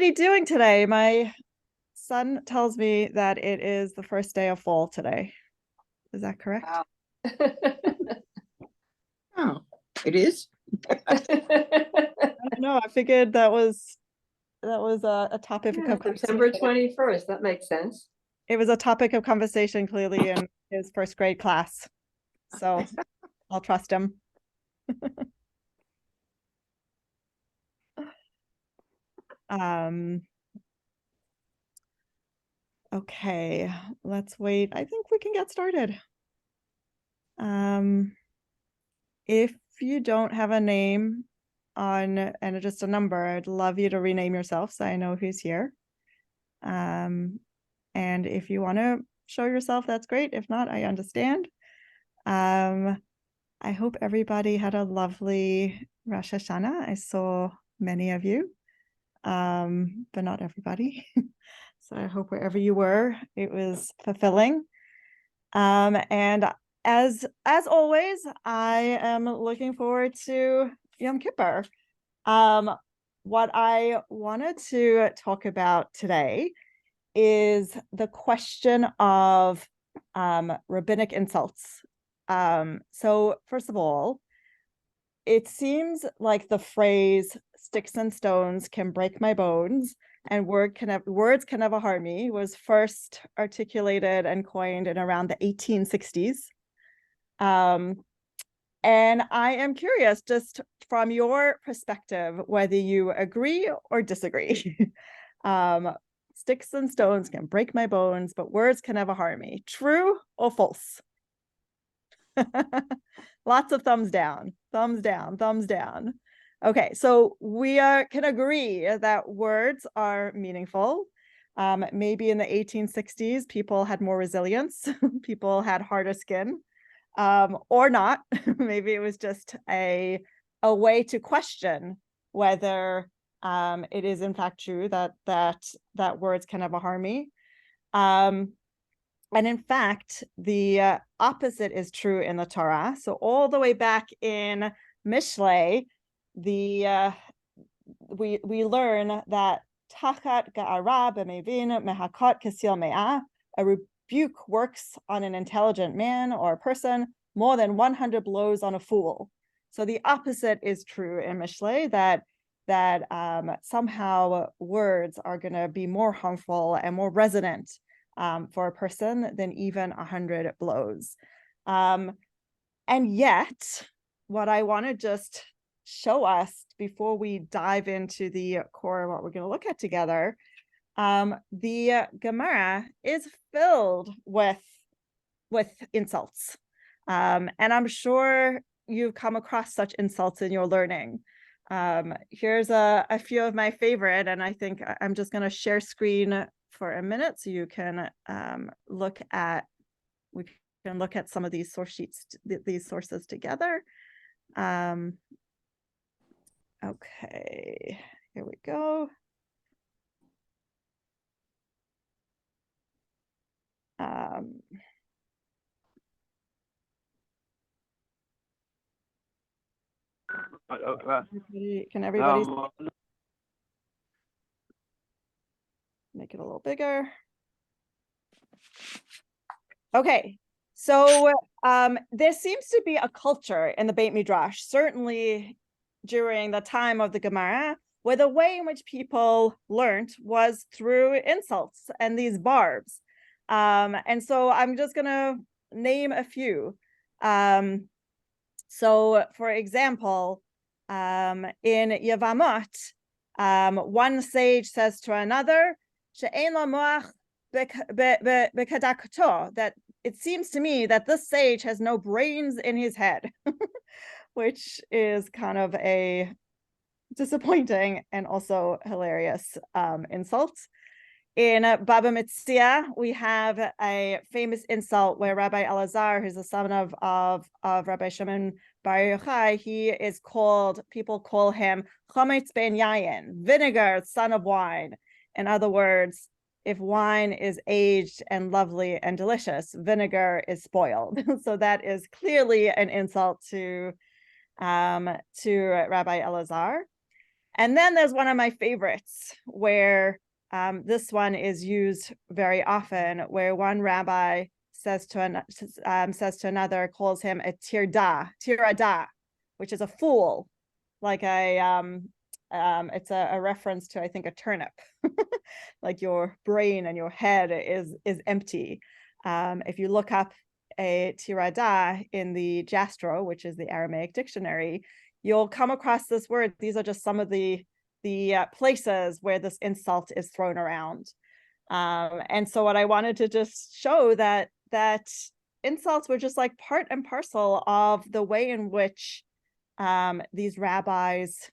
everybody doing today? My son tells me that it is the first day of fall today. Is that correct? Wow. Oh, it is? I don't know. I figured that was a topic of September conversation. 21st. That makes sense. It was a topic of conversation clearly in his first grade class. So I'll trust him. Okay, let's wait. I think we can get started. If you don't have a name on and just a number, I'd love you to rename yourself so I know who's here. And if you want to show yourself, that's great. If not, I understand. I hope everybody had a lovely Rosh Hashanah. I saw many of you, but not everybody. So I hope wherever you were, it was fulfilling. And as always, I am looking forward to Yom Kippur. What I wanted to talk about today is the question of rabbinic insults. So first of all, it seems like the phrase "sticks and stones can break my bones" and words can never harm me was first articulated and coined in around the 1860s. And I am curious, just from your perspective, whether you agree or disagree. Sticks and stones can break my bones, but words can never harm me. True or false? Lots of thumbs down, thumbs down, thumbs down. Okay, so we can agree that words are meaningful. Maybe in the 1860s, people had more resilience. People had harder skin, or not. Maybe it was just a way to question whether it is in fact true that words can never harm me. And in fact, the opposite is true in the Torah. So all the way back in Mishlei, we learn that tachat ga'ara b'mevin mehakot kesil me'ah, a rebuke works on an intelligent man or a person more than 100 blows on a fool. So the opposite is true in Mishlei, that somehow words are going to be more harmful and more resonant for a person than even 100 blows. And yet, what I want to just show us before we dive into the core of what we're going to look at together, the Gemara is filled with insults. And I'm sure you've come across such insults in your learning. Here's a few of my favorite, and I think I'm just going to share screen for a minute so you can look at some of these source sheets, these sources together. Okay, here we go. Can everybody make it a little bigger? Okay, so there seems to be a culture in the Beit Midrash, certainly during the time of the Gemara, where the way in which people learned was through insults and these barbs. And so I'm just going to name a few. So, for example, in Yevamot, one sage says to another, "She'ein lo moach b'kadakato," that it seems to me that this sage has no brains in his head, which is kind of a disappointing and also hilarious insult. In Baba Metzia, we have a famous insult where Rabbi Elazar, who's the son of Rabbi Shimon Bar Yochai, people call him Chometz ben Yayin, vinegar, son of wine. In other words, if wine is aged and lovely and delicious, vinegar is spoiled. So that is clearly an insult to Rabbi Elazar. And then there's one of my favorites where this one is used very often, where one rabbi says to another, calls him a tirada, which is a fool, like it's a reference to, I think, a turnip. Like your brain and your head is empty. If you look up a tirada in the Jastro, which is the Aramaic dictionary, you'll come across this word. These are just some of the places where this insult is thrown around. And so what I wanted to just show that insults were just like part and parcel of the way in which these rabbis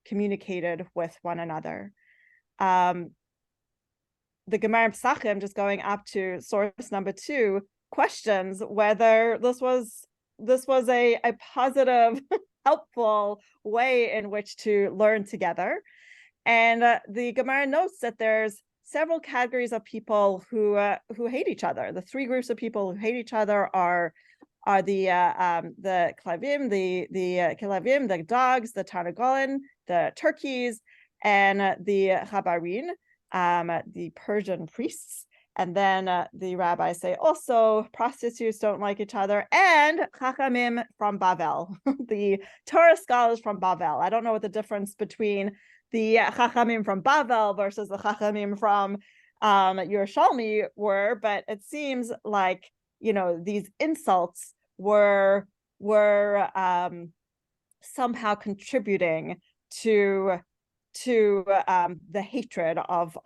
communicated with one another. The Gemara in Pesachim, just going up to source number 2, questions whether this was a positive, helpful way in which to learn together. And the Gemara notes that there's several categories of people who hate each other. The 3 groups of people who hate each other are the klavim, the kilavim, the dogs, the tarnagolin, the turkeys, and the chabarin, the Persian priests. And then the rabbis say also prostitutes don't like each other, and chachamim from Bavel, the Torah scholars from Bavel. I don't know what the difference between the chachamim from Bavel versus the chachamim from Yerushalmi were, but it seems like, you know, these insults were somehow contributing to the hatred of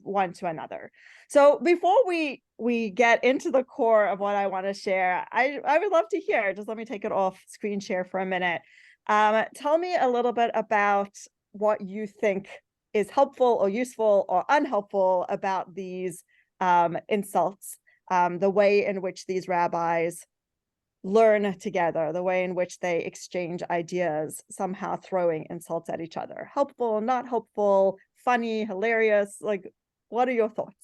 one to another. So before we get into the core of what I want to share, I would love to hear, just let me take it off screen share for a minute. Tell me a little bit about what you think is helpful or useful or unhelpful about these insults, the way in which these rabbis learn together, the way in which they exchange ideas, somehow throwing insults at each other. Helpful, not helpful, funny, hilarious. Like, what are your thoughts?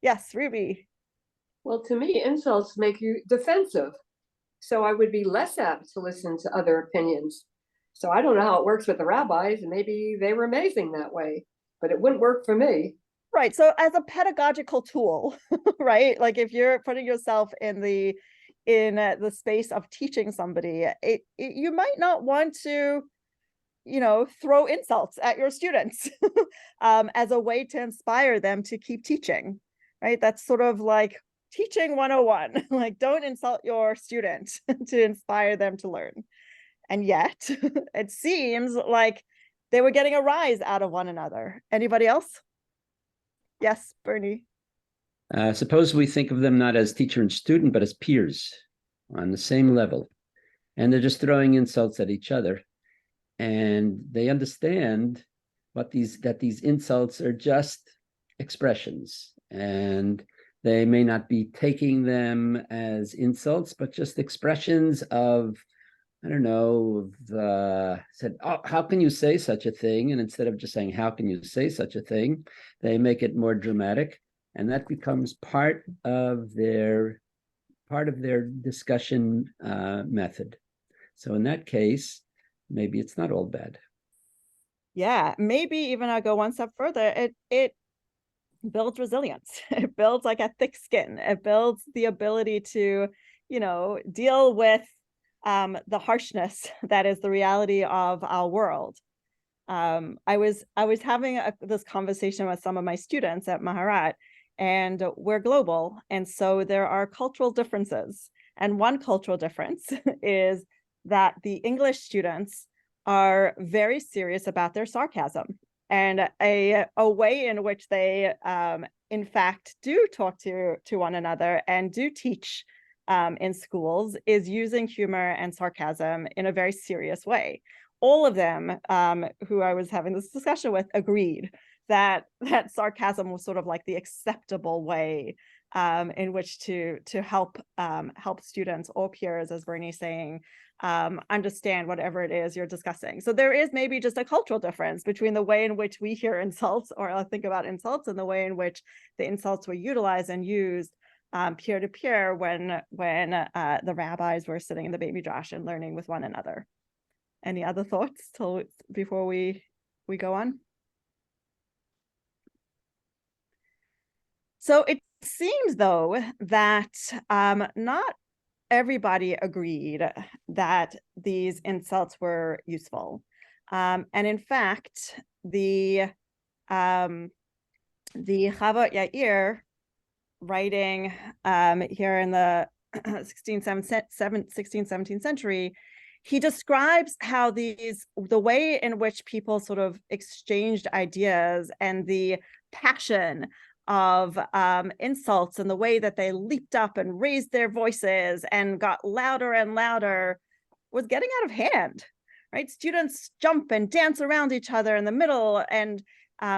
Yes, Ruby. Well, to me, insults make you defensive. So I would be less apt to listen to other opinions. So I don't know how it works with the rabbis, and maybe they were amazing that way, but it wouldn't work for me. Right. So as a pedagogical tool, right? Like if you're putting yourself in the space of teaching somebody, you might not want to, you know, throw insults at your students as a way to inspire them to keep teaching, right? That's sort of like teaching 101. Like, don't insult your student to inspire them to learn. And yet it seems like they were getting a rise out of one another. Anybody else? Yes, Bernie. Suppose we think of them not as teacher and student, but as peers on the same level. And they're just throwing insults at each other. And they understand that these insults are just expressions. And they may not be taking them as insults, but just expressions of, I don't know, said, oh, how can you say such a thing? And instead of just saying, how can you say such a thing? They make it more dramatic. And that becomes part of their discussion method. So in that case, maybe it's not all bad. Yeah, maybe even I'll go one step further. It builds resilience. It builds like a thick skin. It builds the ability to, you know, deal with the harshness that is the reality of our world. I was having this conversation with some of my students at Maharat, and we're global, and so there are cultural differences. And one cultural difference is that the English students are very serious about their sarcasm, and a way in which they in fact do talk to one another and do teach in schools is using humor and sarcasm in a very serious way. All of them who I was having this discussion with agreed that sarcasm was sort of like the acceptable way in which to help students or peers, as Bernie's saying, understand whatever it is you're discussing. So there is maybe just a cultural difference between the way in which we hear insults or think about insults and the way in which the insults were utilized and used peer to peer when the rabbis were sitting in the Beit Midrash and learning with one another. Any other thoughts before we go on? So it seems, though, that not everybody agreed that these insults were useful. And in fact, the Chava Yair, writing here in the 16th, 17th century, he describes how the way in which people sort of exchanged ideas and the passion of insults and the way that they leaped up and raised their voices and got louder and louder was getting out of hand, right? Students jump and dance around each other in the middle, and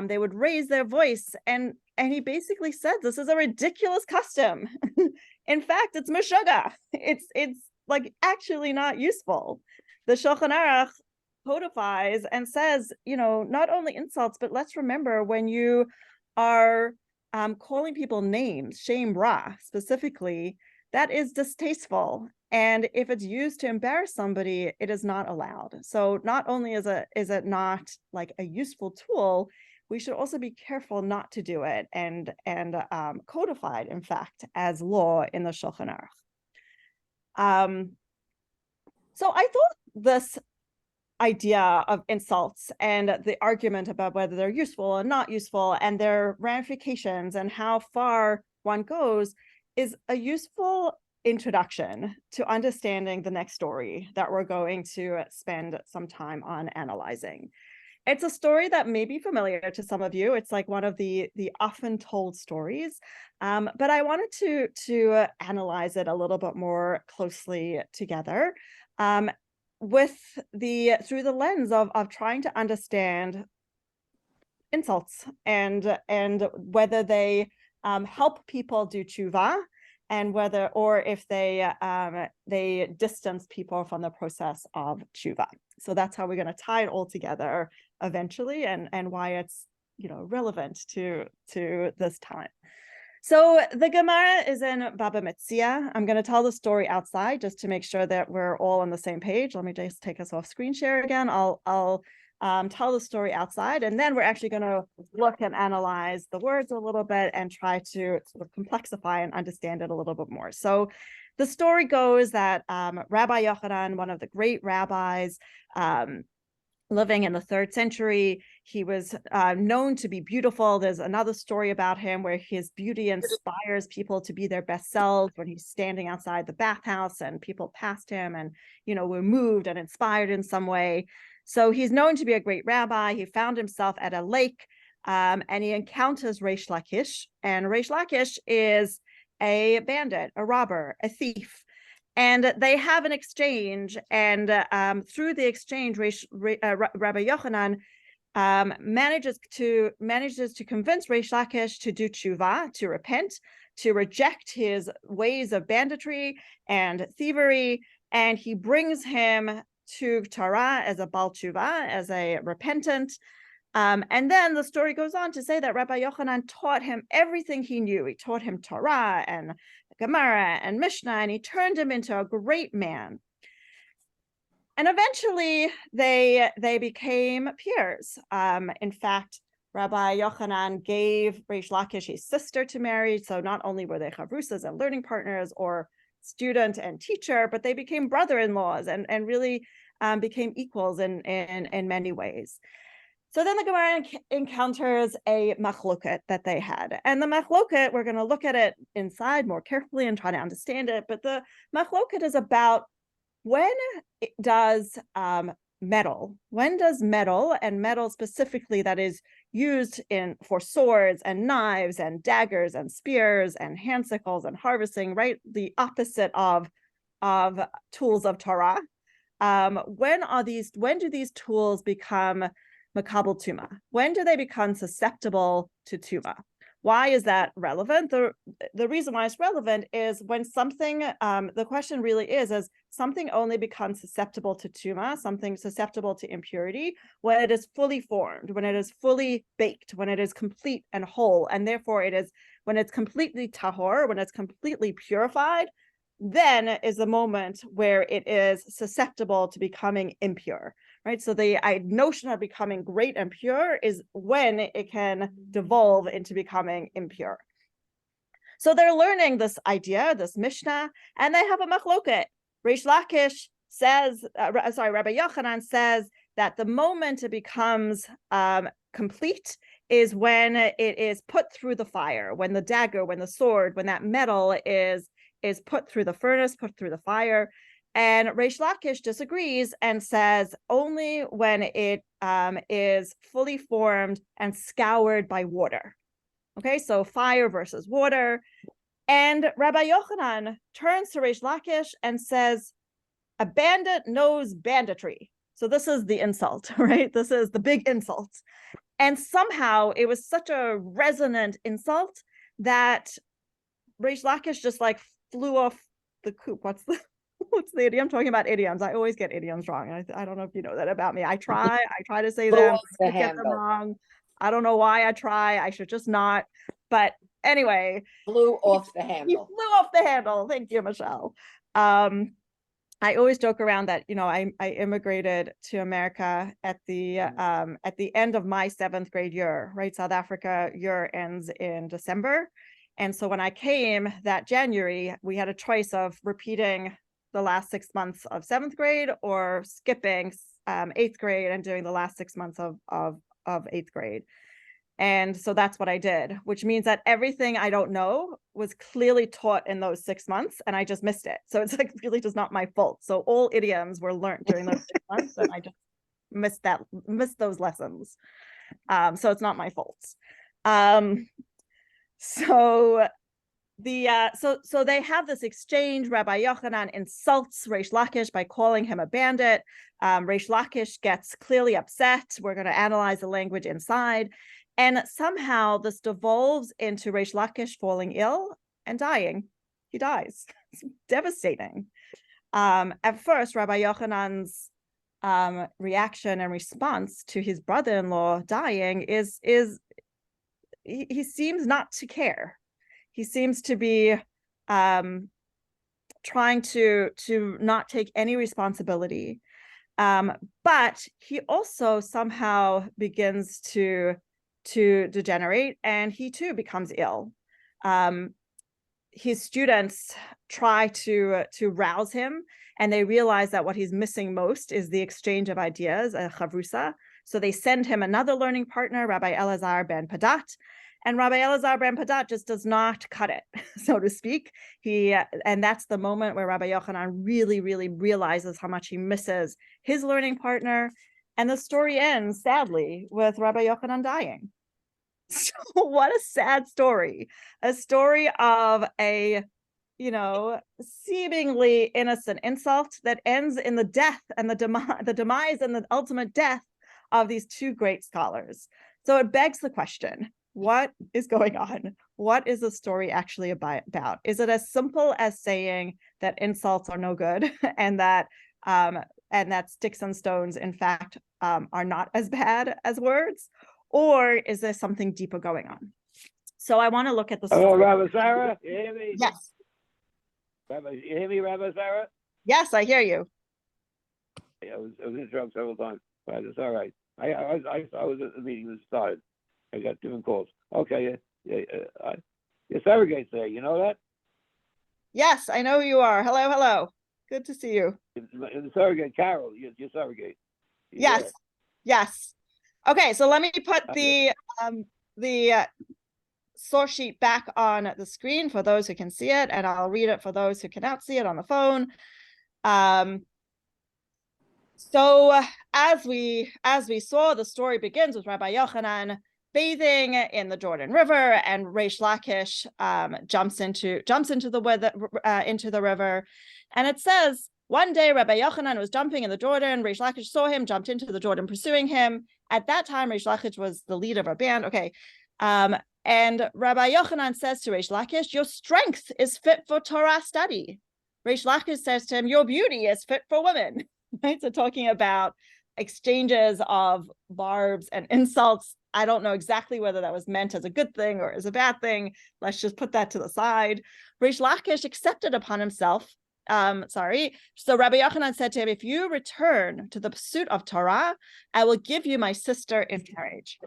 they would raise their voice, and he basically said this is a ridiculous custom. In fact, it's meshuggah. It's like actually not useful. The Shulchan Aruch codifies and says, not only insults, but let's remember when you are calling people names, shem ra specifically, that is distasteful. And if it's used to embarrass somebody, it is not allowed. So not only is it not like a useful tool, we should also be careful not to do it, and codified, in fact, as law in the Shulchan Aruch. So I thought this idea of insults and the argument about whether they're useful or not useful and their ramifications and how far one goes is a useful introduction to understanding the next story that we're going to spend some time on analyzing. It's a story that may be familiar to some of you. It's like one of the often told stories, but I wanted to analyze it a little bit more closely together, through the lens of trying to understand insults and whether they help people do tshuva, and if they distance people from the process of tshuva. So that's how we're going to tie it all together eventually, and why it's relevant to this time. So the Gemara is in Baba Metzia. I'm going to tell the story outside just to make sure that we're all on the same page. Let me just take us off screen share again. I'll tell the story outside, and then we're actually going to look and analyze the words a little bit and try to sort of complexify and understand it a little bit more. So the story goes that Rabbi Yochanan, one of the great rabbis, living in the 3rd century, he was known to be beautiful. There's another story about him where his beauty inspires people to be their best selves when he's standing outside the bathhouse and people passed him and, were moved and inspired in some way. So he's known to be a great rabbi. He found himself at a lake and he encounters Reish Lakish. And Reish Lakish is a bandit, a robber, a thief. And they have an exchange, and through the exchange, Rabbi Yochanan manages to convince Reish Lakish to do tshuva, to repent, to reject his ways of banditry and thievery, and he brings him to Torah as a Baal Tshuva, as a repentant. And then the story goes on to say that Rabbi Yochanan taught him everything he knew. He taught him Torah and Gemara and Mishnah, and he turned him into a great man. And eventually they became peers. In fact, Rabbi Yochanan gave Reish Lakish his sister to marry. So not only were they chavrusas and learning partners or student and teacher, but they became brother-in-laws and really became equals in many ways. So then the Gemara encounters a machloket that they had. And the machloket, we're going to look at it inside more carefully and try to understand it. But the machloket is about when does metal and metal specifically that is used for swords and knives and daggers and spears and hand sickles and harvesting, right? The opposite of tools of Torah. When do these tools become makabel tuma? When do they become susceptible to tuma? Why is that relevant? The reason why it's relevant is when something, the question really is something only becomes susceptible to tuma, something susceptible to impurity, when it is fully formed, when it is fully baked, when it is complete and whole, and therefore when it's completely tahor, when it's completely purified, then is the moment where it is susceptible to becoming impure, right? So the notion of becoming great and pure is when it can devolve into becoming impure. So they're learning this idea, this Mishnah, and they have a machloket. Reish Lakish says, Rabbi Yochanan says that the moment it becomes complete is when it is put through the fire, when the dagger, when the sword, when that metal is put through the furnace, put through the fire. And Reish Lakish disagrees and says only when it is fully formed and scoured by water. Okay, so fire versus water. And Rabbi Yochanan turns to Reish Lakish and says, a bandit knows banditry. So this is the insult, right? This is the big insult. And somehow it was such a resonant insult that Reish Lakish just like flew off the coop. What's the idiom? I'm talking about idioms. I always get idioms wrong. I don't know if you know that about me. I try to say them. I get them wrong. I don't know why I try. I should just not. But anyway, Flew off the handle. He flew off the handle. Thank you, Michelle. I always joke around that, you know, I immigrated to America at the end of my 7th grade year, right? South Africa year ends in December. And so when I came that January, we had a choice of repeating the last 6 months of 7th grade or skipping 8th grade and doing the last 6 months of 8th grade. And so that's what I did, which means that everything I don't know was clearly taught in those 6 months and I just missed it. So it's like really just not my fault. So all idioms were learned during those 6 months and I just missed those lessons. So it's not my fault. So they have this exchange. Rabbi Yochanan insults Reish Lakish by calling him a bandit. Reish Lakish gets clearly upset. We're going to analyze the language inside. And somehow this devolves into Reish Lakish falling ill and dying. He dies. It's devastating. At first, Rabbi Yochanan's reaction and response to his brother-in-law dying is he seems not to care. He seems to be trying to not take any responsibility. But he also somehow begins to degenerate and he too becomes ill. His students try to rouse him and they realize that what he's missing most is the exchange of ideas, a chavrusa. So they send him another learning partner, Rabbi Elazar ben Padat. And Rabbi Elazar ben Padat just does not cut it, so to speak. And that's the moment where Rabbi Yochanan really, really realizes how much he misses his learning partner. And the story ends, sadly, with Rabbi Yochanan dying. So what a sad story. A story of a, seemingly innocent insult that ends in the death and the demise and the ultimate death of these two great scholars. So it begs the question, what is going on? What is the story actually about? Is it as simple as saying that insults are no good and that sticks and stones, in fact, are not as bad as words? Or is there something deeper going on? So I want to look at the story. Hello, Rabba Sara, you hear me? Yes. You hear me, Rabba Sara? Yes, I hear you. I was interrupted several times, but it's all right. I was at the meeting that started. I got different calls. Okay, your surrogate's there. You know that? Yes, I know who you are. Hello. Good to see you. The surrogate, Carol, your surrogate. Yes. Yes. Okay, so let me put the source sheet back on the screen for those who can see it, and I'll read it for those who cannot see it on the phone. So as we saw, the story begins with Rabbi Yochanan bathing in the Jordan River, and Reish Lakish jumps into the river, and it says, one day Rabbi Yochanan was jumping in the Jordan. Reish Lakish saw him, jumped into the Jordan, pursuing him. At that time, Reish Lakish was the leader of a band. Okay, and Rabbi Yochanan says to Reish Lakish, "Your strength is fit for Torah study." Reish Lakish says to him, "Your beauty is fit for women." Right, so talking about exchanges of barbs and insults I don't know exactly whether that was meant as a good thing or as a bad thing. Let's just put that to the side. Reish Lakish accepted upon himself. So Rabbi Yochanan said to him, if you return to the pursuit of Torah, I will give you my sister in marriage,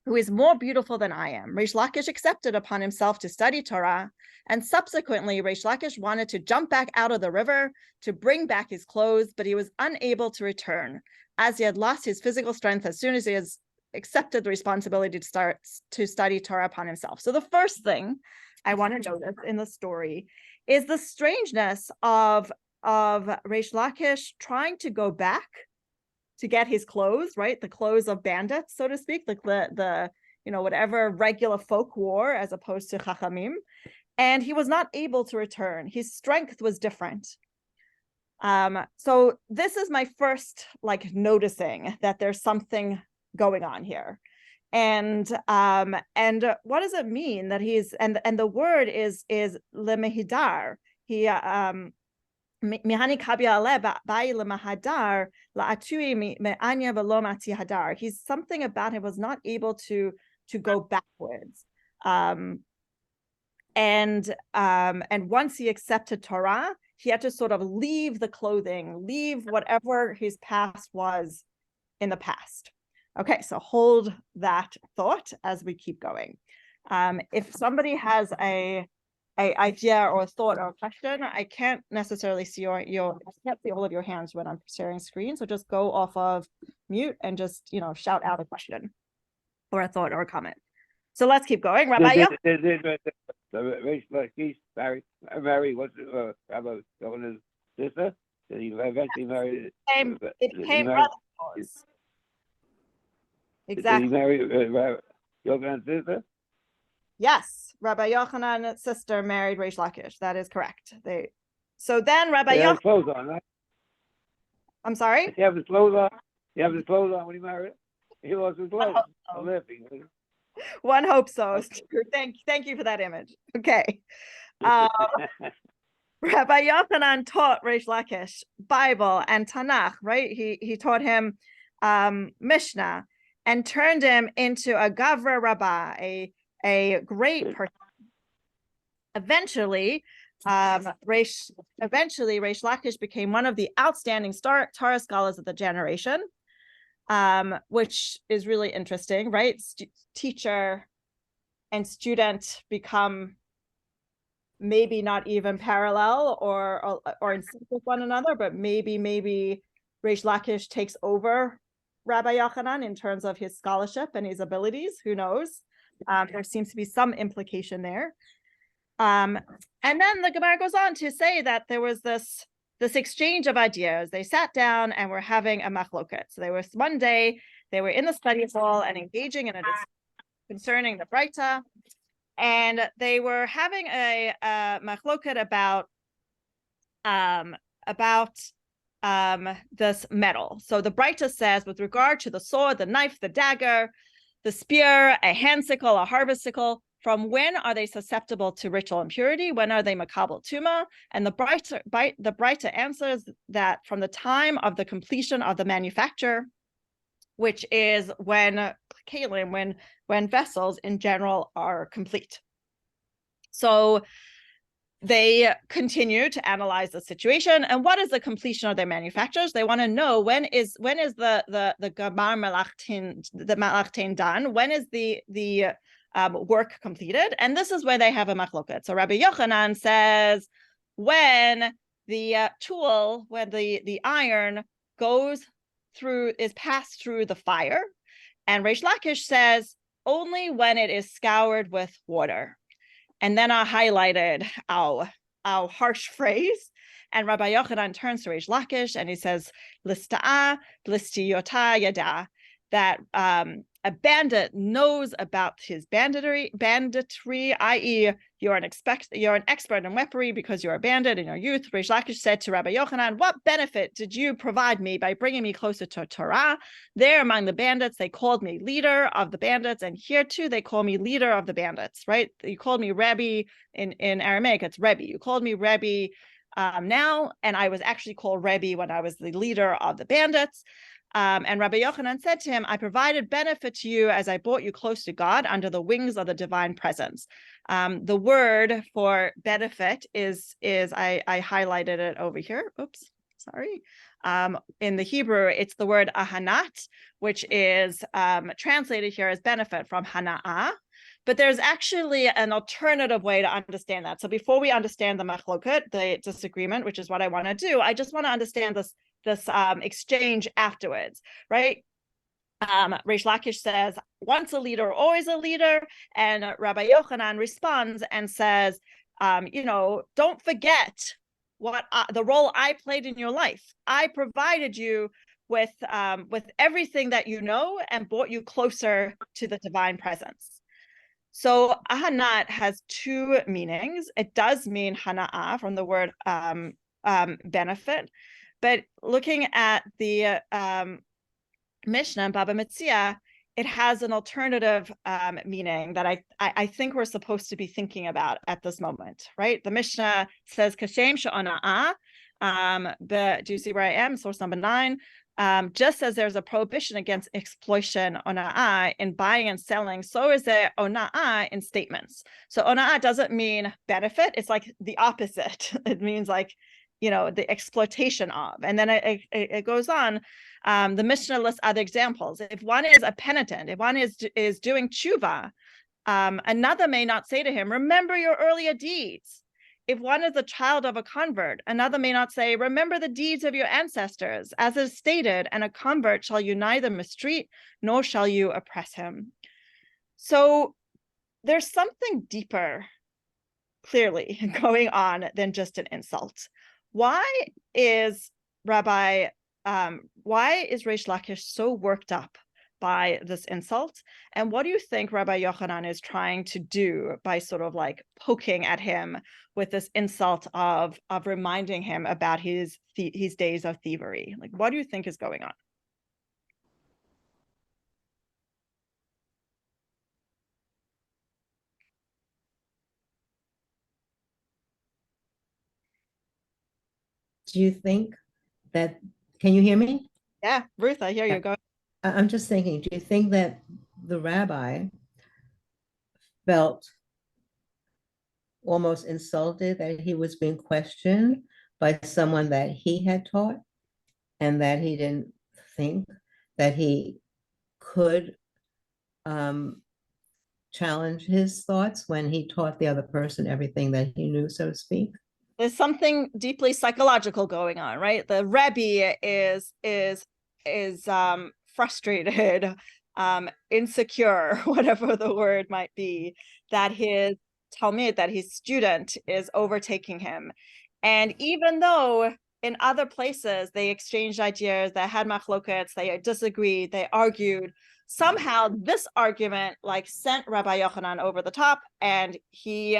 who is more beautiful than I am. Reish Lakish accepted upon himself to study Torah, and subsequently Reish Lakish wanted to jump back out of the river to bring back his clothes, but he was unable to return, as he had lost his physical strength as soon as he has accepted the responsibility to start to study Torah upon himself. So the first thing I want to notice in the story is the strangeness of Reish Lakish trying to go back to get his clothes, right? The clothes of bandits, so to speak, like the whatever regular folk wore as opposed to Chachamim. And he was not able to return. His strength was different. So this is my first noticing that there's something going on here. And what does it mean that he's and the word is lemehidar. He mihani kabia ale bai lemahadar la'atui me'anya v'lo mati hadar. He's something about him was not able to go backwards. And once he accepted Torah, he had to sort of leave the clothing, leave whatever his past was in the past. Okay, so hold that thought as we keep going. If somebody has a idea or a thought or a question, I can't necessarily see I can't see all of your hands when I'm sharing screen. So just go off of mute and just shout out a question or a thought or a comment. So let's keep going. Rabbi Mary was Rabbi Yohanan's sister. Did he eventually marry? It became brother-in-laws. Exactly. Did he marry Rabbi Yochanan's sister? Yes, Rabbi Yochanan's sister married Reish Lakish. That is correct. So then Rabbi He had Yochanan. his clothes on, right? I'm sorry? Did he have his clothes on? He have his clothes on when he married? He lost his clothes. I'm laughing. One hopes so. Thank you for that image. Okay. Rabbi Yochanan taught Reish Lakish Bible and Tanakh, right? He taught him Mishnah and turned him into a Gavra Rabbah, a great person. Eventually, Reish Lakish became one of the outstanding Torah scholars of the generation, which is really interesting, right? Teacher and student become maybe not even parallel or in sync with one another, but maybe Reish Lakish takes over Rabbi Yochanan in terms of his scholarship and his abilities. Who knows? There seems to be some implication there. And then the Gemara goes on to say that there was this exchange of ideas. They sat down and were having a machloket. So one day they were in the study hall and engaging in a discussion concerning the Breita, and they were having a machloket about this metal. So the Breita says, with regard to the sword, the knife, the dagger, the spear, a hand sickle, a harvest sickle, from when are they susceptible to ritual impurity? When are they makabel tuma? And the Breita answers that from the time of the completion of the manufacture, which is when vessels in general are complete. So they continue to analyze the situation, and what is the completion of their manufactures? They want to know when is the Gamar Malachtin done? When is the work completed? And this is where they have a machloket. So Rabbi Yochanan says when the tool, when the iron is passed through the fire, and Reish Lakish says only when it is scoured with water. And then I highlighted our harsh phrase, and Rabbi Yochanan turns to Reish Lakish and he says, "Lista'a, listiyota yada," that a bandit knows about his banditry, i.e., you're an expert in weaponry because you're a bandit in your youth. Reish Lakish said to Rabbi Yochanan, "What benefit did you provide me by bringing me closer to Torah? There among the bandits, they called me leader of the bandits, and here too they call me leader of the bandits, right? You called me Rebbe in Aramaic, it's Rebbe. You called me Rebbe now, and I was actually called Rebbe when I was the leader of the bandits. And Rabbi Yochanan said to him, I provided benefit to you as I brought you close to God under the wings of the divine presence. The word for benefit is I highlighted it over here. Oops, sorry. In the Hebrew, it's the word ahanat, which is translated here as benefit from hana'ah. But there's actually an alternative way to understand that. So before we understand the machloket, the disagreement, which is what I want to do, I just want to understand this exchange afterwards, right? Reish Lakish says, once a leader, always a leader. And Rabbi Yochanan responds and says, don't forget what the role I played in your life. I provided you with everything that you know and brought you closer to the divine presence. So ahanat has two meanings. It does mean hana'ah from the word benefit, but looking at the Mishnah and Baba Metzia, it has an alternative meaning that I think we're supposed to be thinking about at this moment, right? The Mishnah says kashem she'ona'ah, but do you see where I am? Source number 9. Just as there's a prohibition against exploitation ona'ah in buying and selling, so is there ona'ah in statements. So ona'ah doesn't mean benefit. It's like the opposite. It means like, the exploitation of. And then it goes on. The Mishnah lists other examples. If one is a penitent, if one is doing tshuva, another may not say to him, remember your earlier deeds. If one is a child of a convert, another may not say, remember the deeds of your ancestors, as is stated, and a convert shall you neither mistreat, nor shall you oppress him. So there's something deeper, clearly, going on than just an insult. Why is Reish Lakish so worked up by this insult? And what do you think Rabbi Yochanan is trying to do by sort of like poking at him with this insult of reminding him about his days of thievery? Like, what do you think is going on? Do you think that, can you hear me? Yeah, Ruth, I hear you. Go. I'm just thinking, do you think that the rabbi felt almost insulted that he was being questioned by someone that he had taught, and that he didn't think that he could challenge his thoughts when he taught the other person everything that he knew, so to speak? There's something deeply psychological going on, right? The Rebbe is frustrated, insecure, whatever the word might be, that his Talmud, that his student is overtaking him. And even though in other places they exchanged ideas, they had machlokets, they disagreed, they argued, somehow this argument like sent Rabbi Yochanan over the top, and he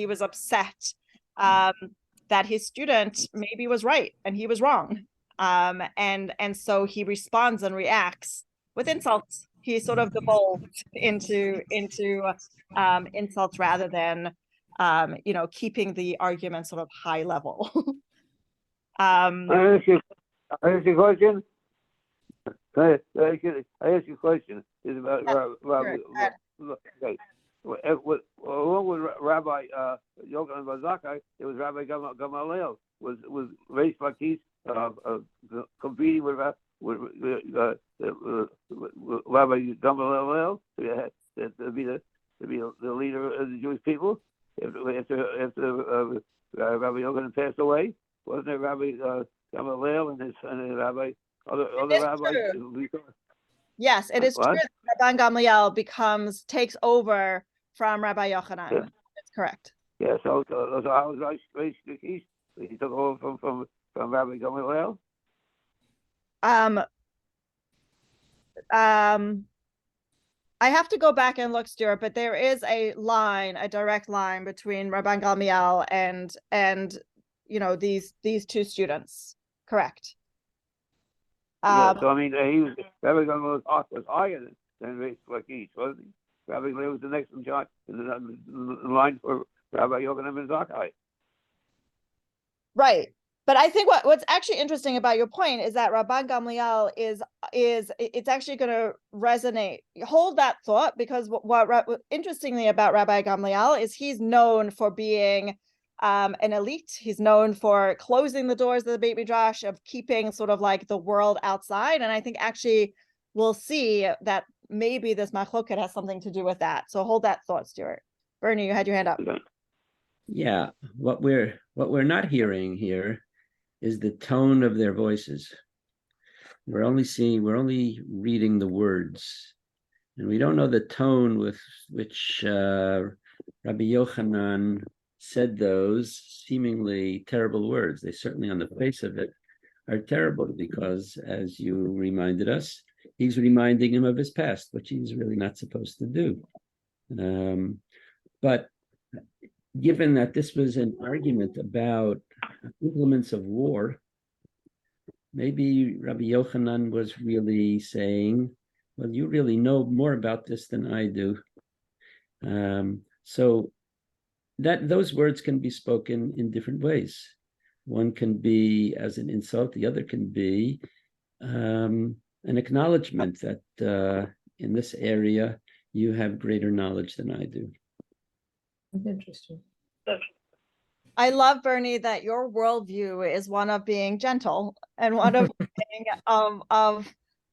was upset that his student maybe was right and he was wrong. And so he responds and reacts with insults. He sort of devolved into insults rather than keeping the argument sort of high level. I ask you a question. I ask you a question. Is about Rabbi. Okay. Along with Rabbi Yochanan bar Zakkai, it was Rabbi Gamaliel was Reish Lakish competing with Rabbi Gamaliel to be the leader of the Jewish people after Rabbi Yochanan passed away. Wasn't it Rabbi Gamaliel and his rabbi other rabbis? Yes, it is true that Rabban Gamliel takes over from Rabbi Yochanan. Yeah. That's correct. Yeah, so I was Reish Lakish. He took over from Rabbi Gamliel. I have to go back and look, Stuart, but there is a direct line between Rabban Gamliel and these two students. Correct. Yeah, so I mean, Rabbi Gamliel was higher than Reish Lakish, wasn't he? Rabbi Gamliel was the next in line for Rabbi Yochanan ben Zakkai. Right, But I think what's actually interesting about your point is that Rabban Gamliel is it's actually going to resonate. Hold that thought, because what interestingly about Rabbi Gamliel is he's known for being an elite. He's known for closing the doors of the Beit Midrash, of keeping sort of like the world outside. And I think actually we'll see that maybe this machloket has something to do with that. So hold that thought, Stuart. Bernie, you had your hand up. Yeah, what we're not hearing here is the tone of their voices. We're only reading the words, and we don't know the tone with which Rabbi Yochanan said those seemingly terrible words. They certainly, on the face of it, are terrible, because, as you reminded us, he's reminding him of his past, which he's really not supposed to do. But given that this was an argument about implements of war, maybe Rabbi Yochanan was really saying, well, you really know more about this than I do. So that those words can be spoken in different ways. One can be as an insult, the other can be an acknowledgement that in this area you have greater knowledge than I do. Interesting. I love, Bernie, that your worldview is one of being gentle and one of being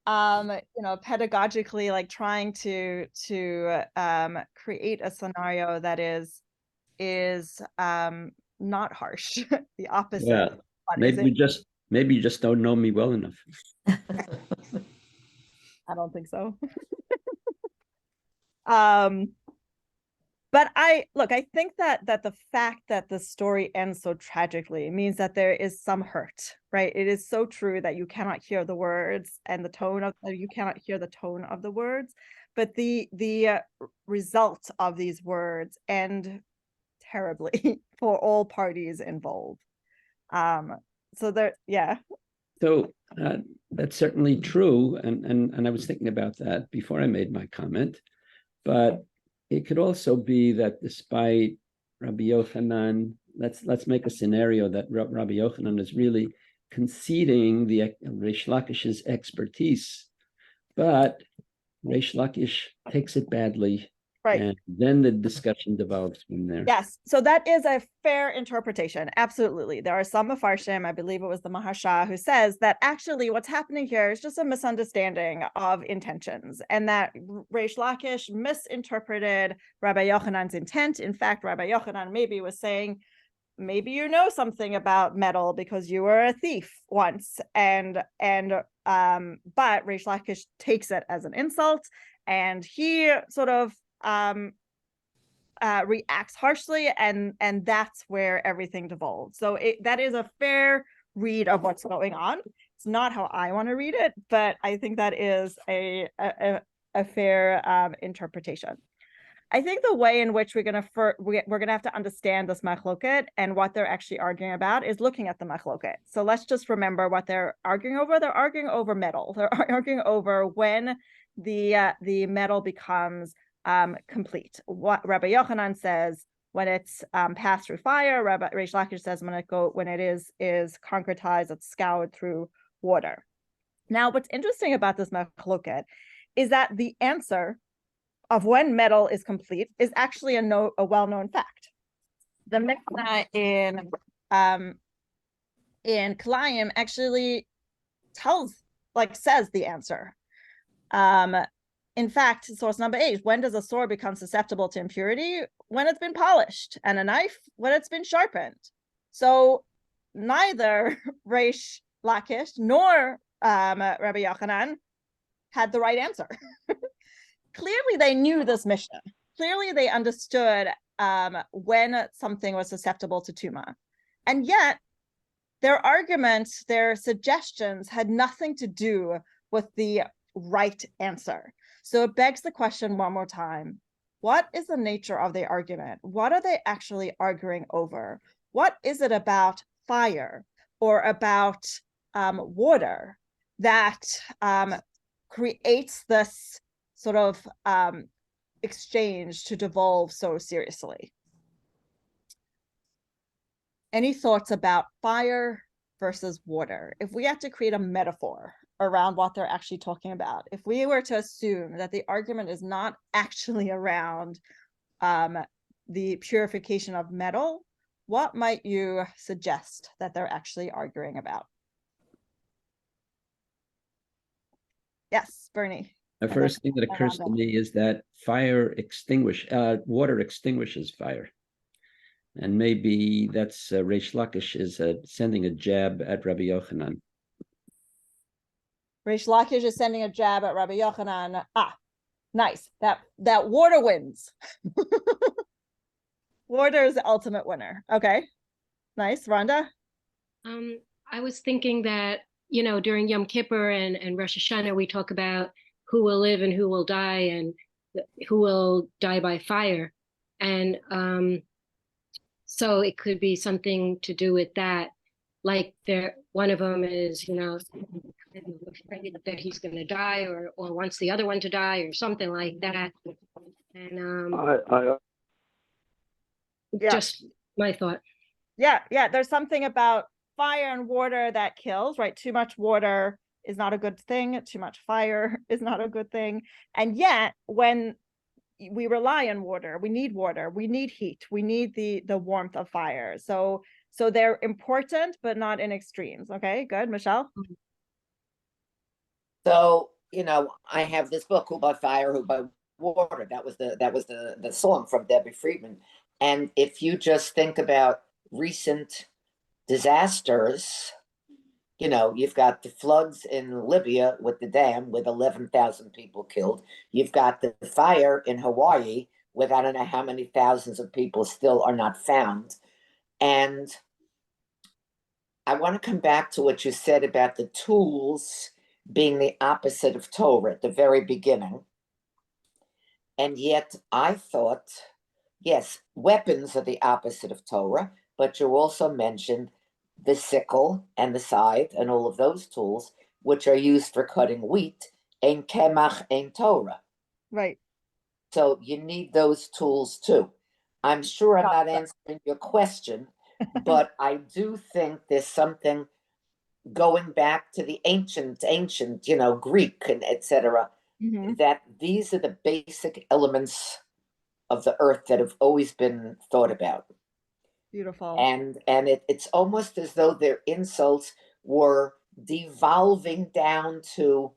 pedagogically, like trying to create a scenario that is not harsh. The opposite. Yeah, maybe you just don't know me well enough. I don't think so. But I think that the fact that the story ends so tragically means that there is some hurt, right? It is so true that you cannot hear the words and the tone of the words, but the result of these words end terribly for all parties involved. So that's certainly true, and I was thinking about that before I made my comment, but it could also be that despite Rabbi Yochanan, let's make a scenario that Rabbi Yochanan is really conceding the Reish Lakish's expertise, but Reish Lakish takes it badly, right? And then the discussion develops from there. Yes, so that is a fair interpretation. Absolutely, there are some Mefarshim, I believe it was the Maharsha, who says that actually what's happening here is just a misunderstanding of intentions, and that Reish Lakish misinterpreted Rabbi Yochanan's intent. In fact, Rabbi Yochanan maybe was saying, maybe you know something about metal because you were a thief once, but Reish Lakish takes it as an insult, and he sort of reacts harshly, and that's where everything devolves. So that is a fair read of what's going on. It's not how I want to read it, but I think that is a fair interpretation. I think the way in which we're gonna have to understand this machloket and what they're actually arguing about is looking at the machloket. So let's just remember what they're arguing over. They're arguing over metal. They're arguing over when the metal becomes complete. What Rabbi Yochanan says, when it's passed through fire. Rabbi Reish Lakish says when it is concretized, it's scoured through water. Now, what's interesting about this machloket is that the answer of when metal is complete is actually a well-known fact. The Mishnah in Kilayim actually says the answer. In fact, source number 8, when does a sword become susceptible to impurity? When it's been polished, and a knife when it's been sharpened. So neither Reish Lakish nor Rabbi Yochanan had the right answer. Clearly, they knew this Mishnah. Clearly, they understood when something was susceptible to Tuma. And yet, their arguments, their suggestions had nothing to do with the right answer. So it begs the question one more time. What is the nature of their argument? What are they actually arguing over? What is it about fire or about water that creates this sort of exchange to devolve so seriously? Any thoughts about fire versus water, if we had to create a metaphor around what they're actually talking about, if we were to assume that the argument is not actually around the purification of metal, what might you suggest that they're actually arguing about? Yes, Bernie. The first thing that occurs to me is that water extinguishes fire. And maybe that's Reish Lakish is sending a jab at Rabbi Yochanan. Reish Lakish is sending a jab at Rabbi Yochanan. Ah, nice. That water wins. Water is the ultimate winner. Okay, nice. Rhonda? I was thinking that, during Yom Kippur and Rosh Hashanah, we talk about who will live and who will die and who will die by fire. And so it could be something to do with that. Like one of them is, afraid that he's going to die or wants the other one to die or something like that. And just my thought. Yeah. There's something about fire and water that kills, right? Too much water is not a good thing. Too much fire is not a good thing. And yet, when we rely on water, we need heat, we need the warmth of fire. So they're important, but not in extremes. Okay, good. Michelle? So, I have this book, Who by Fire, Who by Water. That was the song from Debbie Friedman. And if you just think about recent disasters, you've got the floods in Libya with the dam with 11,000 people killed. You've got the fire in Hawaii with I don't know how many thousands of people still are not found. And I want to come back to what you said about the tools being the opposite of Torah at the very beginning. And yet I thought, yes, weapons are the opposite of Torah, but you also mentioned the sickle and the scythe and all of those tools, which are used for cutting wheat, ein kemach, ein Torah. Right. So you need those tools too. I'm sure I'm not answering your question, but I do think there's something going back to the ancient, Greek and etc. That these are the basic elements of the earth that have always been thought about. Beautiful. And it's almost as though their insults were devolving down to,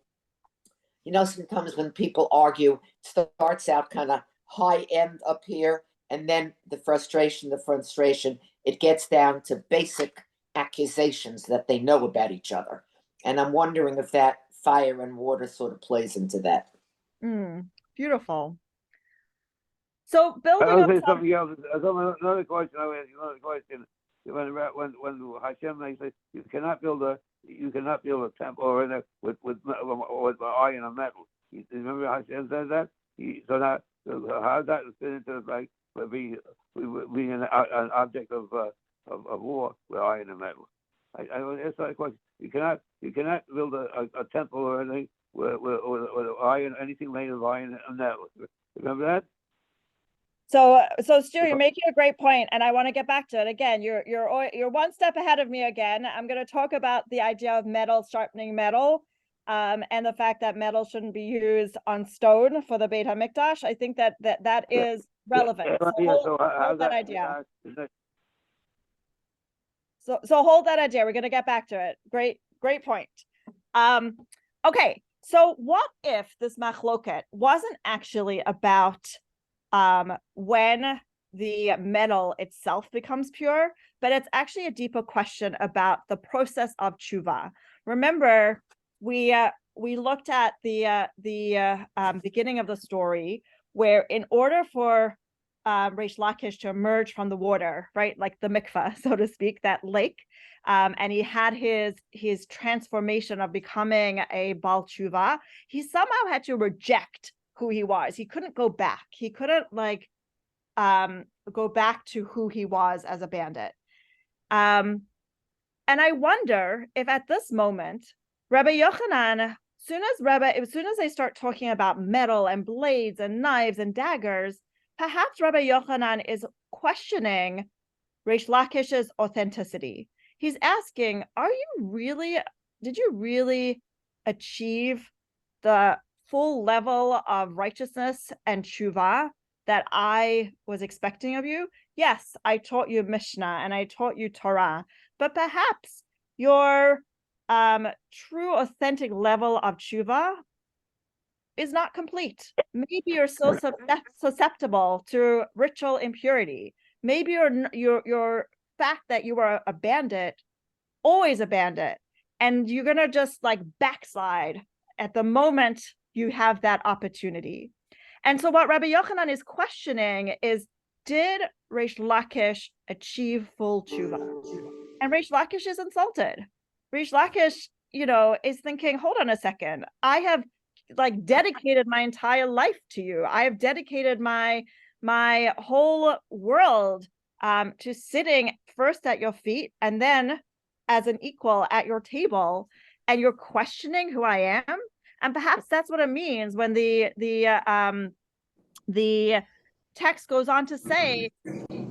sometimes when people argue, it starts out kind of high end up here, and then the frustration, it gets down to basic accusations that they know about each other. And I'm wondering if that fire and water sort of plays into that. Beautiful. So building up something else. Another question. I will ask you another question. When Hashem says you cannot build a temple or with iron and metal. Remember Hashem says that. So now how does that fit into being an object of war with iron and metal? I will ask that question. You cannot build a temple or anything with iron, anything made of iron and metal. Remember that? So Stu, you're making a great point, and I want to get back to it again. You're one step ahead of me again. I'm going to talk about the idea of metal sharpening metal, and the fact that metal shouldn't be used on stone for the Beit HaMikdash. I think that is relevant. So hold that idea. So hold that idea. We're going to get back to it. Great point. Okay. So what if this machloket wasn't actually about when the metal itself becomes pure, but it's actually a deeper question about the process of tshuva. Remember, we looked at the beginning of the story where, in order for Reish Lakish to emerge from the water, right, like the mikvah, so to speak, that lake, and he had his transformation of becoming a Baal Tshuva, he somehow had to reject who he was. He couldn't go back. He couldn't go back to who he was as a bandit. And I wonder if at this moment, Rabbi Yochanan, as soon as they start talking about metal and blades and knives and daggers, perhaps Rabbi Yochanan is questioning Reish Lakish's authenticity. He's asking, did you really achieve the full level of righteousness and tshuva that I was expecting of you? Yes, I taught you Mishnah and I taught you Torah, but perhaps your true, authentic level of tshuva is not complete. Maybe you're still susceptible to ritual impurity. Maybe your fact that you were a bandit, always a bandit, and you're gonna just like backslide at the moment you have that opportunity. And so what Rabbi Yochanan is questioning is, did Reish Lakish achieve full tshuva? And Reish Lakish is insulted. Reish Lakish, is thinking, hold on a second. I have like dedicated my entire life to you. I have dedicated my whole world to sitting first at your feet and then as an equal at your table, and you're questioning who I am. And perhaps that's what it means when the text goes on to say,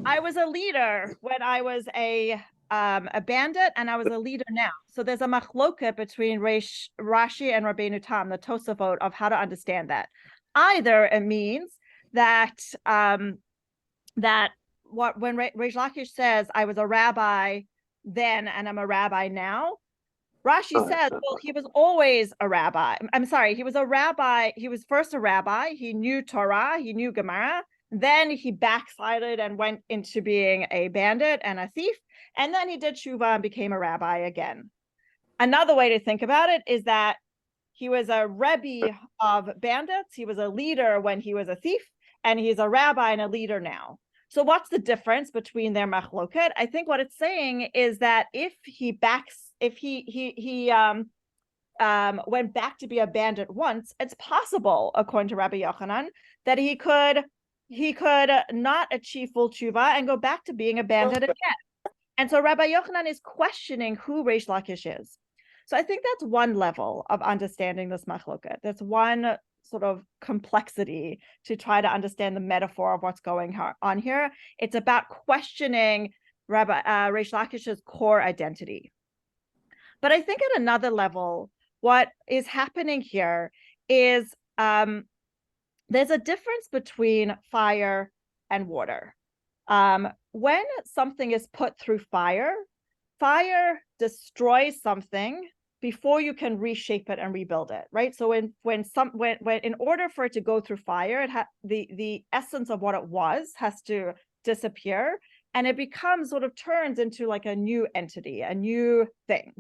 I was a leader when I was a bandit, and I was a leader now. So there's a machloket between Rashi and Rabbeinu Tam, the Tosafot, of how to understand that. Either it means that when Reish Lakish says, I was a rabbi then and I'm a rabbi now, Rashi says, well, he was always a rabbi. I'm sorry, he was a rabbi. He was first a rabbi. He knew Torah, he knew Gemara. Then he backslided and went into being a bandit and a thief. And then he did tshuva and became a rabbi again. Another way to think about it is that he was a rebbe of bandits. He was a leader when he was a thief, and he's a rabbi and a leader now. So what's the difference between their machloket? I think what it's saying is that if he went back to be a bandit once, it's possible, according to Rabbi Yochanan, that he could not achieve full tshuva and go back to being a bandit again. And so Rabbi Yochanan is questioning who Reish Lakish is. So I think that's one level of understanding this machloket. That's one sort of complexity to try to understand the metaphor of what's going on here. It's about questioning Reish Lakish's core identity. But I think at another level, what is happening here is there's a difference between fire and water. When something is put through fire, fire destroys something before you can reshape it and rebuild it, right? So when in order for it to go through fire, the essence of what it was has to disappear, and it becomes sort of turns into like a new entity, a new thing.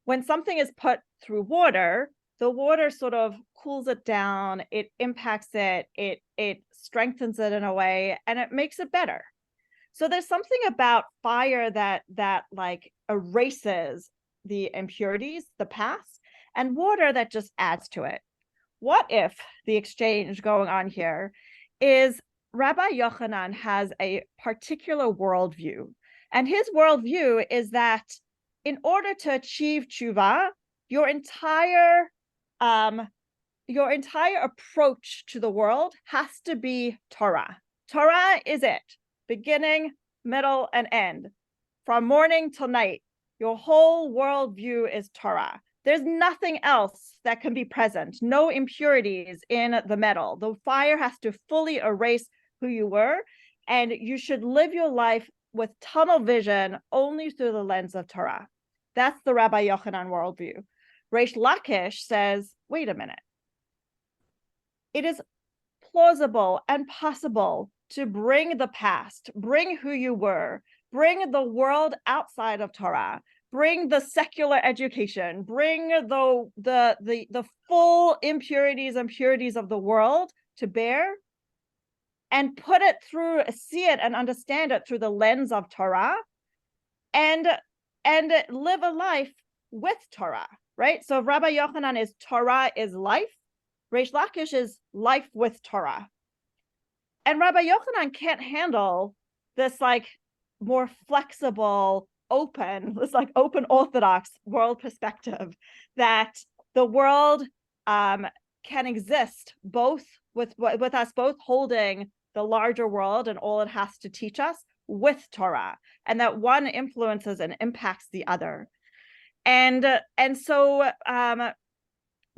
When something is put through water, the water sort of cools it down, it impacts it, it strengthens it in a way, and it makes it better. So there's something about fire that like erases the impurities, the past, and water that just adds to it. What if the exchange going on here is Rabbi Yochanan has a particular worldview, and his worldview is that in order to achieve tshuva, your entire approach to the world has to be Torah. Torah is it, beginning, middle, and end. From morning till night, your whole worldview is Torah. There's nothing else that can be present, no impurities in the metal. The fire has to fully erase who you were, and you should live your life with tunnel vision only through the lens of Torah. That's the Rabbi Yochanan worldview. Reish Lakish says, wait a minute. It is plausible and possible to bring the past, bring who you were, bring the world outside of Torah, bring the secular education, bring the full impurities and purities of the world to bear, and put it through, see it and understand it through the lens of Torah, and live a life with Torah, right? So Rabbi Yochanan is Torah is life, Reish Lakish is life with Torah. And Rabbi Yochanan can't handle this like more flexible, open Orthodox world perspective that the world can exist both with us both holding the larger world and all it has to teach us, with Torah, and that one influences and impacts the other. And so Reish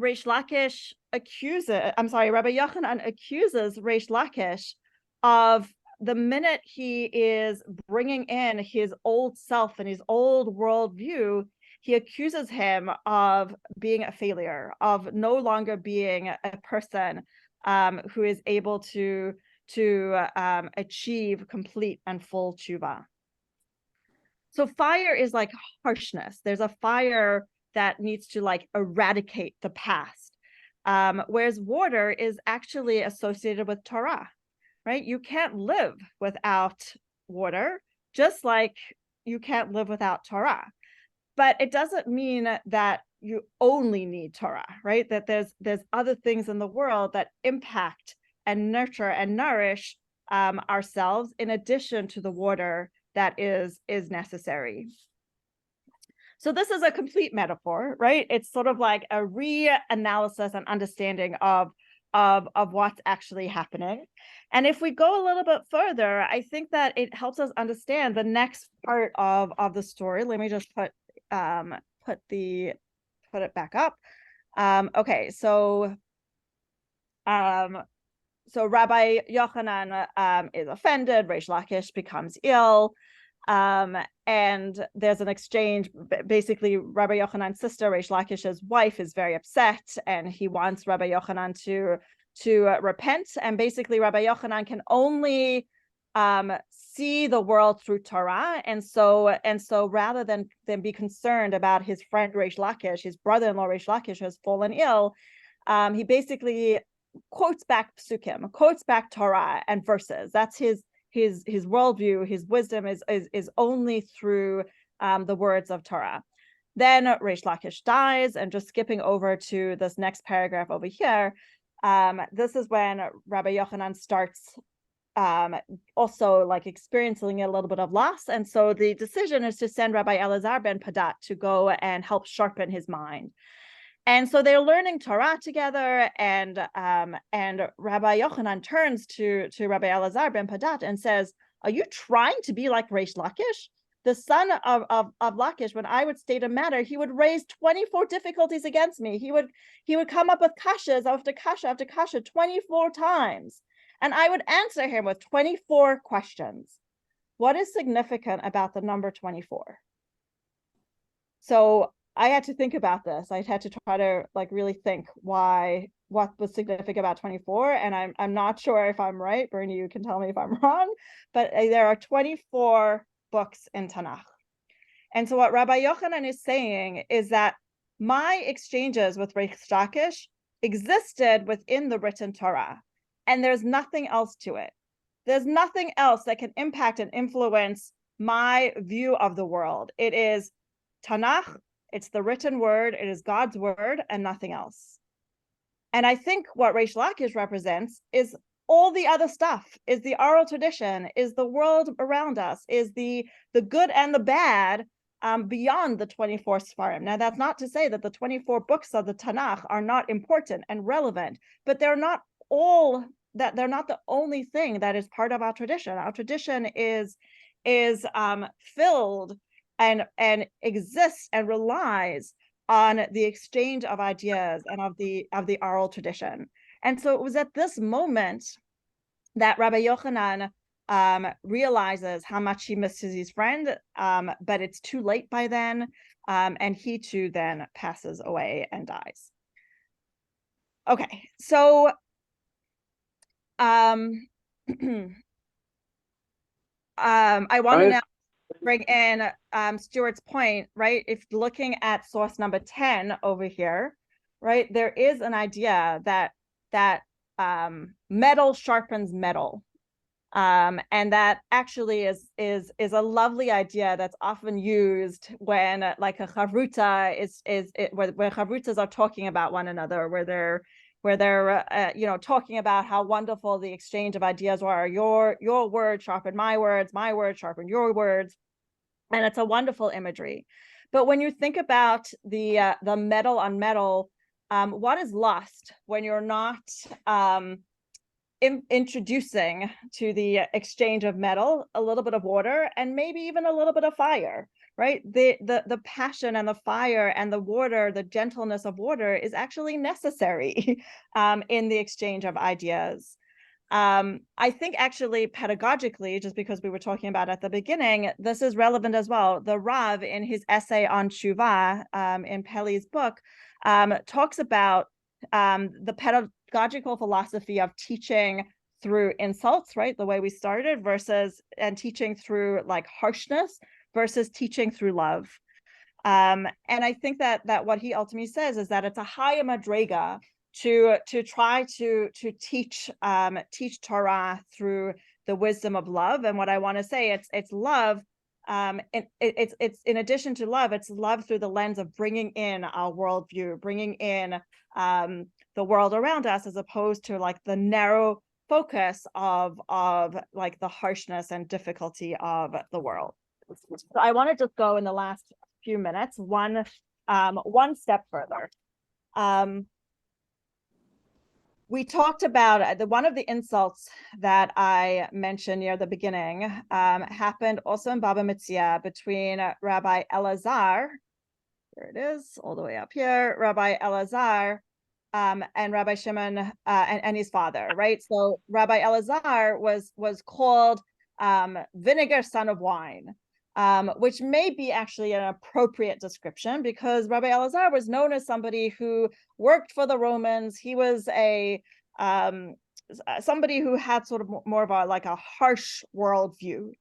Lakish Rabbi Yochanan accuses Reish Lakish of, the minute he is bringing in his old self and his old worldview, he accuses him of being a failure, of no longer being a person who is able to achieve complete and full tshuva. So fire is like harshness. There's a fire that needs to like eradicate the past, whereas water is actually associated with Torah, right? You can't live without water, just like you can't live without Torah. But it doesn't mean that you only need Torah, right? That there's other things in the world that impact and nurture and nourish ourselves in addition to the water that is necessary. So this is a complete metaphor, right? It's sort of like a reanalysis and understanding of what's actually happening. And if we go a little bit further, I think that it helps us understand the next part of the story. Let me just put it back up. Okay, so Rabbi Yochanan is offended. Reish Lakish becomes ill. And there's an exchange. Basically, Rabbi Yochanan's sister, Reish Lakish's wife, is very upset, and he wants Rabbi Yochanan to repent. And basically, Rabbi Yochanan can only see the world through Torah, and so rather than be concerned about his friend Reish Lakish, his brother-in-law Reish Lakish, who has fallen ill, he basically quotes back psukim, quotes back Torah and verses. That's his worldview. His wisdom is only through the words of Torah. Then Reish Lakish dies, and just skipping over to this next paragraph over here, this is when Rabbi Yochanan starts also like experiencing a little bit of loss, and so the decision is to send Rabbi Elazar ben Padat to go and help sharpen his mind. And so they're learning Torah together, and Rabbi Yochanan turns to Rabbi Elazar ben Padat and says, "Are you trying to be like Reish Lakish? The son of Lakish, when I would state a matter, he would raise 24 difficulties against me. He would come up with kashas after kasha after kasha 24 times, and I would answer him with 24 questions. What is significant about the number 24?" So I had to think about this. I had to try to like really think what was significant about 24, and I'm not sure if I'm right. Bernie, you can tell me if I'm wrong, but there are 24 books in Tanakh. And so what Rabbi Yochanan is saying is that my exchanges with Reish Lakish existed within the written Torah, and there's nothing else to it. There's nothing else that can impact and influence my view of the world. It is Tanakh. It's the written word, it is God's word, and nothing else. And I think what Reish Lakish represents is all the other stuff, is the oral tradition, is the world around us, is the good and the bad beyond the 24 Sfarim. Now, that's not to say that the 24 books of the Tanakh are not important and relevant, but they're not the only thing that is part of our tradition. Our tradition is filled and exists and relies on the exchange of ideas and of the oral tradition. And so it was at this moment that Rabbi Yochanan realizes how much he misses his friend, but it's too late by then, and he too then passes away and dies. Okay, so I want to now bring in Stuart's point, right? If looking at source number 10 over here, right, there is an idea that metal sharpens metal, and that actually is a lovely idea that's often used when like a chavruta where chavrutas are talking about one another, where they're talking about how wonderful the exchange of ideas are. Your words sharpen my words sharpen your words. And it's a wonderful imagery. But when you think about the metal on metal, what is lost when you're not introducing to the exchange of metal a little bit of water and maybe even a little bit of fire, right? The passion and the fire and the water, the gentleness of water is actually necessary in the exchange of ideas. I think actually pedagogically, just because we were talking about at the beginning, this is relevant as well. The Rav in his essay on Tshuva in Peli's book talks about the pedagogical philosophy of teaching through insults, right? The way we started and teaching through like harshness versus teaching through love. And I think that what he ultimately says is that it's a higher madrega to try to teach Torah through the wisdom of love. And what I want to say, it's love. It's in addition to love, it's love through the lens of bringing in our worldview, bringing in the world around us, as opposed to like the narrow focus of like the harshness and difficulty of the world. So I want to just go in the last few minutes one step further. We talked about one of the insults that I mentioned near the beginning happened also in Baba Metzia between Rabbi Elazar, here it is, all the way up here, Rabbi Elazar and Rabbi Shimon and his father, right? So Rabbi Elazar was called vinegar son of wine, which may be actually an appropriate description because Rabbi Elazar was known as somebody who worked for the Romans. He was somebody who had sort of more of a harsh worldview.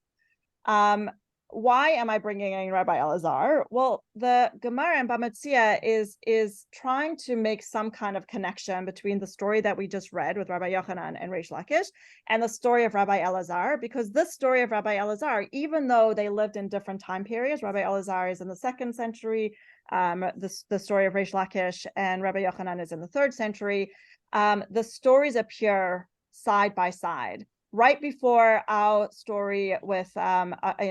Why am I bringing in Rabbi Elazar? Well, the Gemara in Baba Metzia is trying to make some kind of connection between the story that we just read with Rabbi Yochanan and Reish Lakish and the story of Rabbi Elazar, because this story of Rabbi Elazar, even though they lived in different time periods, Rabbi Elazar is in the 2nd century, the story of Reish Lakish and Rabbi Yochanan is in the 3rd century, the stories appear side by side. Right before our story with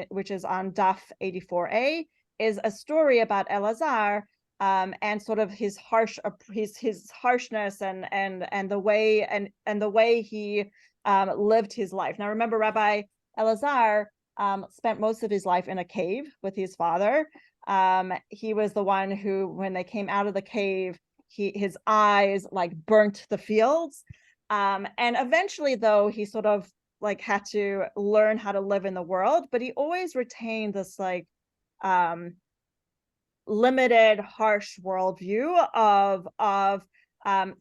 which is on Daf 84a, is a story about Elazar and sort of his harshness and the way he lived his life. Now remember, Rabbi Elazar spent most of his life in a cave with his father. He was the one who, when they came out of the cave, his eyes like burnt the fields. And eventually, though, he sort of like had to learn how to live in the world, but he always retained this like limited, harsh worldview of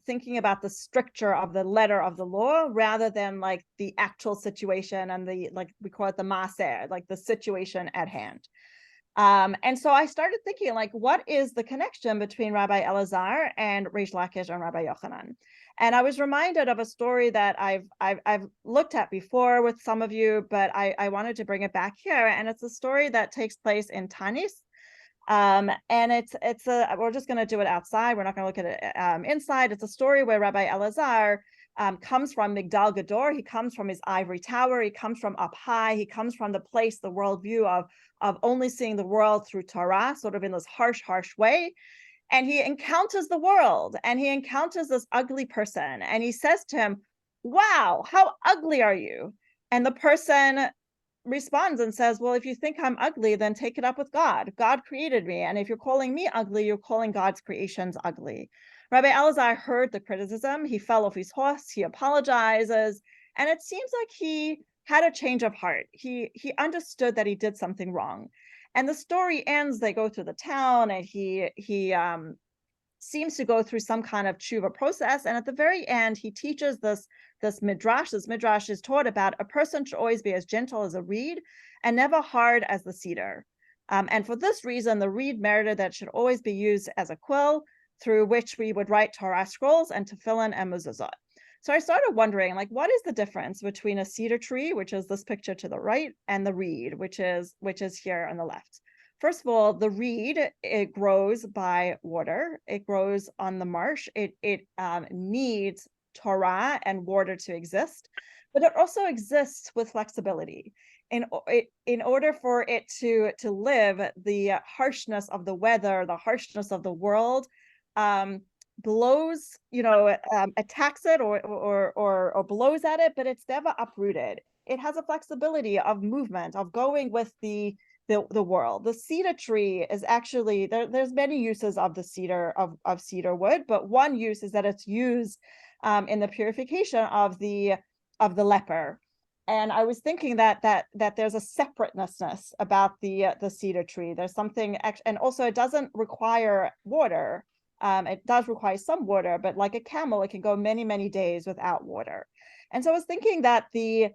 thinking about the stricture of the letter of the law rather than like the actual situation and the, like we call it the maaser, like the situation at hand. And so I started thinking, like, what is the connection between Rabbi Elazar and Reish Lakish and Rabbi Yochanan? And I was reminded of a story that I've looked at before with some of you, but I wanted to bring it back here. And it's a story that takes place in Tanis. And we're just going to do it outside. We're not going to look at it inside. It's a story where Rabbi Elazar comes from Migdal Gador. He comes from his ivory tower. He comes from up high. He comes from the place, the worldview of only seeing the world through Torah, sort of in this harsh way. And he encounters the world, and he encounters this ugly person. And he says to him, "Wow, how ugly are you?" And the person responds and says, "Well, if you think I'm ugly, then take it up with God. God created me. And if you're calling me ugly, you're calling God's creations ugly." Rabbi Elazar heard the criticism. He fell off his horse. He apologizes. And it seems like he had a change of heart. He understood that he did something wrong. And the story ends, they go through the town, and he seems to go through some kind of tshuva process. And at the very end, he teaches this midrash. This midrash is taught about a person should always be as gentle as a reed and never hard as the cedar. And for this reason, the reed merited that should always be used as a quill through which we would write Torah scrolls and tefillin and mezuzot. So I started wondering, like, what is the difference between a cedar tree, which is this picture to the right, and the reed, which is here on the left? First of all, the reed, it grows by water. It grows on the marsh. It needs Torah and water to exist, but it also exists with flexibility. In order for it to live, the harshness of the weather, the harshness of the world, blows, attacks it or blows at it, but it's never uprooted. It has a flexibility of movement, of going with the world. The cedar tree is actually there's many uses of the cedar of cedar wood, but one use is that it's used in the purification of the leper. And I was thinking that there's a separateness about the cedar tree. There's something, and also it doesn't require water. It does require some water, but like a camel, it can go many, many days without water. And so I was thinking that the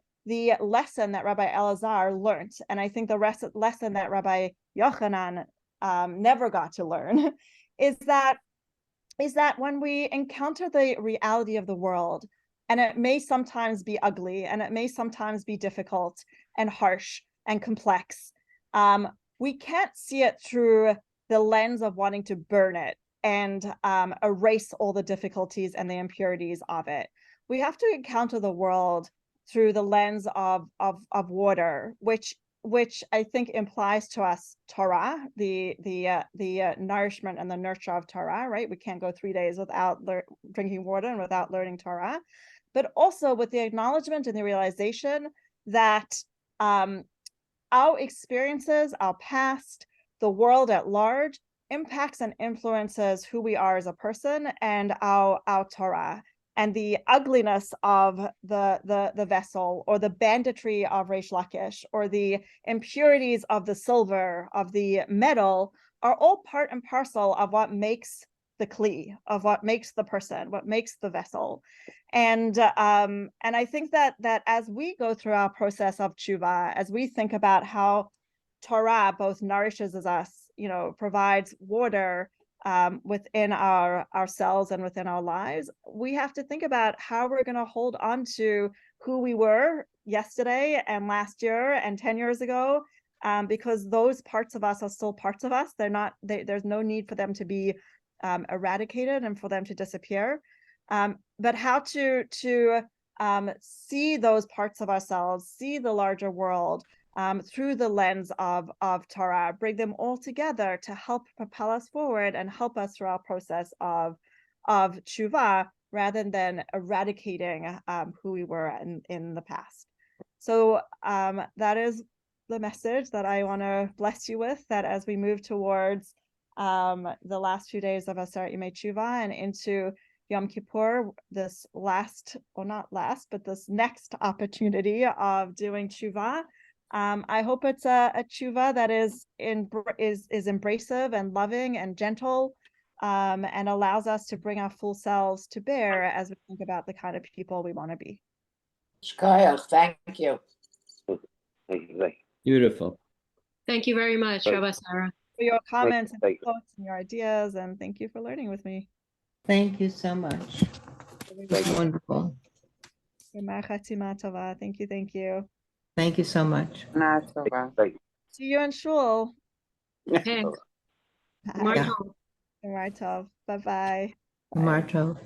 lesson that Rabbi Elazar learned, and I think the lesson that Rabbi Yochanan never got to learn, is that when we encounter the reality of the world, and it may sometimes be ugly, and it may sometimes be difficult and harsh and complex, we can't see it through the lens of wanting to burn it and erase all the difficulties and the impurities of it. We have to encounter the world through the lens of water, which I think implies to us Torah, the nourishment and the nurture of Torah, right? We can't go 3 days without drinking water and without learning Torah, but also with the acknowledgement and the realization that our experiences, our past, the world at large impacts and influences who we are as a person and our Torah. And the ugliness of the vessel, or the banditry of Reish Lakish, or the impurities of the silver, of the metal, are all part and parcel of what makes the kli, of what makes the person, what makes the vessel. And I think that as we go through our process of tshuva, as we think about how Torah both nourishes us, provides water within ourselves and within our lives, we have to think about how we're going to hold on to who we were yesterday and last year and 10 years ago, because those parts of us are still parts of us. There's no need for them to be eradicated and for them to disappear. But how to see those parts of ourselves, see the larger world, through the lens of Torah, bring them all together to help propel us forward and help us through our process of tshuva, rather than eradicating who we were in the past. So that is the message that I want to bless you with, that as we move towards the last few days of Aseret Yemei Tshuva and into Yom Kippur, this last, or not last, but this next opportunity of doing tshuva, I hope it's a tshuva that is embracive and loving and gentle, and allows us to bring our full selves to bear as we think about the kind of people we want to be. Shkoyach, thank you. Thank you. Beautiful. Thank you very much, Rabba Sara. For your comments and Thank you. thoughts and your ideas, and thank you for learning with me. Thank you so much. Thank you. Wonderful. Thank you, thank you. Thank you so much. Thank you. See you in shul. Okay. Bye. Martov. Bye. Bye. Marto.